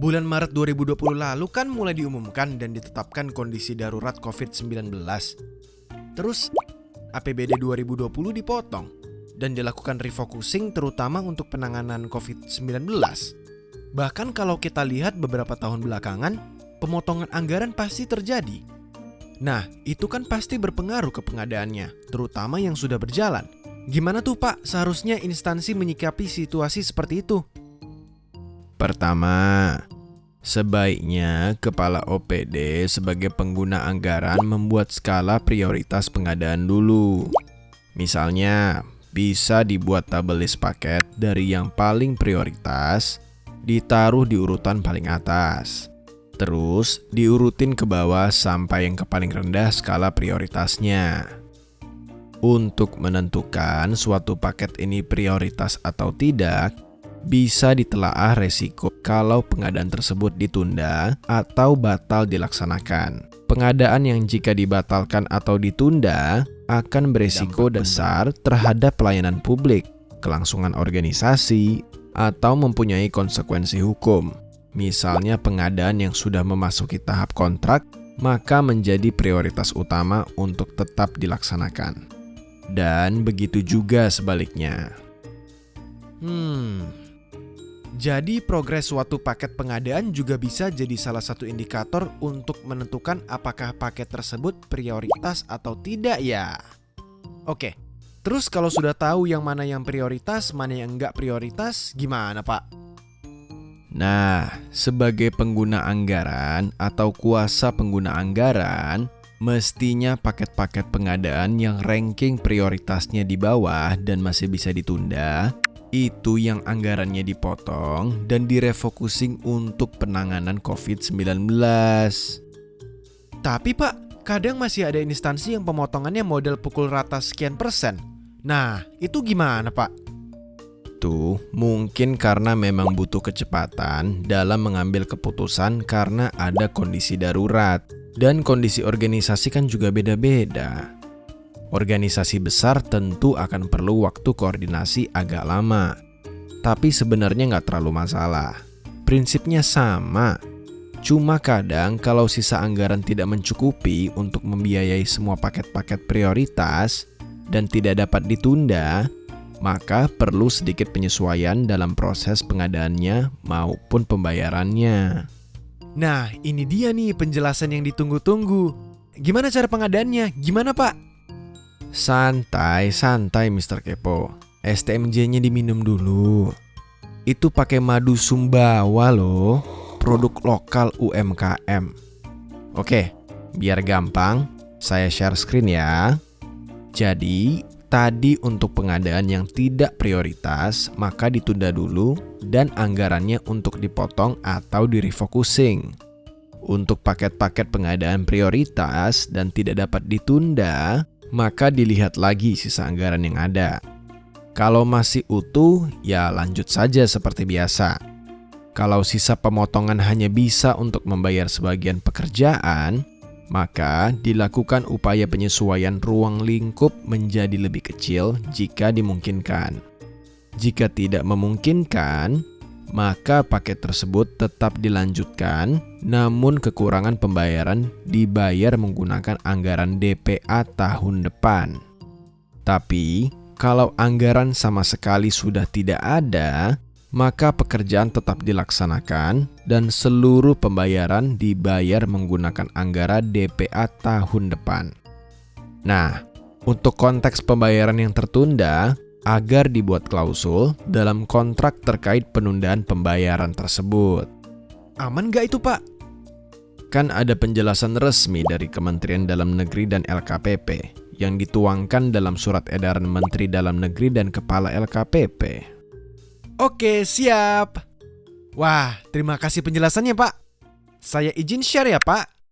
Bulan Maret 2020 lalu kan mulai diumumkan dan ditetapkan kondisi darurat COVID-19. Terus APBD 2020 dipotong dan dilakukan refocusing terutama untuk penanganan COVID-19. Bahkan kalau kita lihat beberapa tahun belakangan, pemotongan anggaran pasti terjadi. Nah, itu kan pasti berpengaruh ke pengadaannya, terutama yang sudah berjalan. Gimana tuh Pak, seharusnya instansi menyikapi situasi seperti itu? Pertama, sebaiknya Kepala OPD sebagai pengguna anggaran membuat skala prioritas pengadaan dulu. Misalnya, bisa dibuat tabel list paket dari yang paling prioritas, ditaruh di urutan paling atas. Terus diurutin ke bawah sampai yang ke paling rendah skala prioritasnya. Untuk menentukan suatu paket ini prioritas atau tidak, bisa ditelaah resiko kalau pengadaan tersebut ditunda atau batal dilaksanakan. Pengadaan yang jika dibatalkan atau ditunda akan beresiko besar terhadap pelayanan publik, kelangsungan organisasi, atau mempunyai konsekuensi hukum. Misalnya pengadaan yang sudah memasuki tahap kontrak, maka menjadi prioritas utama untuk tetap dilaksanakan. Dan begitu juga sebaliknya. Jadi progres suatu paket pengadaan juga bisa jadi salah satu indikator untuk menentukan apakah paket tersebut prioritas atau tidak ya. Oke, terus kalau sudah tahu yang mana yang prioritas, mana yang enggak prioritas, gimana Pak? Nah, sebagai pengguna anggaran atau kuasa pengguna anggaran, mestinya paket-paket pengadaan yang ranking prioritasnya di bawah dan masih bisa ditunda, itu yang anggarannya dipotong dan direfocusing untuk penanganan COVID-19. Tapi Pak, kadang masih ada instansi yang pemotongannya model pukul rata sekian persen. Nah, itu gimana Pak? Itu mungkin karena memang butuh kecepatan dalam mengambil keputusan karena ada kondisi darurat. Dan kondisi organisasi kan juga beda-beda. Organisasi besar tentu akan perlu waktu koordinasi agak lama. Tapi sebenarnya nggak terlalu masalah. Prinsipnya sama. Cuma kadang kalau sisa anggaran tidak mencukupi untuk membiayai semua paket-paket prioritas dan tidak dapat ditunda, maka perlu sedikit penyesuaian dalam proses pengadaannya maupun pembayarannya. Nah, ini dia nih penjelasan yang ditunggu-tunggu. Gimana cara pengadaannya? Gimana Pak? Santai Mr. Kepo. STMJ-nya diminum dulu. Itu pakai madu Sumbawa loh, produk lokal UMKM. Oke, biar gampang, saya share screen ya. Jadi, tadi untuk pengadaan yang tidak prioritas, maka ditunda dulu dan anggarannya untuk dipotong atau direfocusing. Untuk paket-paket pengadaan prioritas dan tidak dapat ditunda, maka dilihat lagi sisa anggaran yang ada. Kalau masih utuh, ya lanjut saja seperti biasa. Kalau sisa pemotongan hanya bisa untuk membayar sebagian pekerjaan, maka dilakukan upaya penyesuaian ruang lingkup menjadi lebih kecil jika dimungkinkan. Jika tidak memungkinkan, maka paket tersebut tetap dilanjutkan, namun kekurangan pembayaran dibayar menggunakan anggaran DPA tahun depan. Tapi, kalau anggaran sama sekali sudah tidak ada, maka pekerjaan tetap dilaksanakan dan seluruh pembayaran dibayar menggunakan anggaran DPA tahun depan. Nah, untuk konteks pembayaran yang tertunda, agar dibuat klausul dalam kontrak terkait penundaan pembayaran tersebut. Aman nggak itu Pak? Kan ada penjelasan resmi dari Kementerian Dalam Negeri dan LKPP yang dituangkan dalam surat edaran Menteri Dalam Negeri dan Kepala LKPP. Oke, siap. Wah, terima kasih penjelasannya Pak. Saya izin share ya Pak.